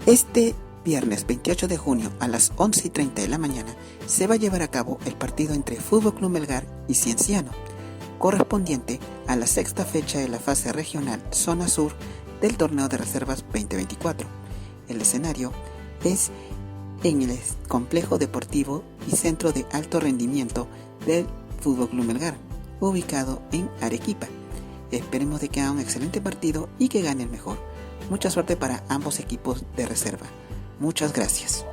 Este viernes 28 de junio a las 11:30 de la mañana se va a llevar a cabo el partido entre Fútbol Club Melgar y Cienciano, correspondiente a la sexta fecha de la fase regional Zona Sur del Torneo de Reservas 2024. El escenario es en el complejo deportivo y centro de alto rendimiento del Fútbol Club Melgar, ubicado en Arequipa. Esperemos de que haga un excelente partido y que gane el mejor. Mucha suerte para ambos equipos de reserva. Muchas gracias.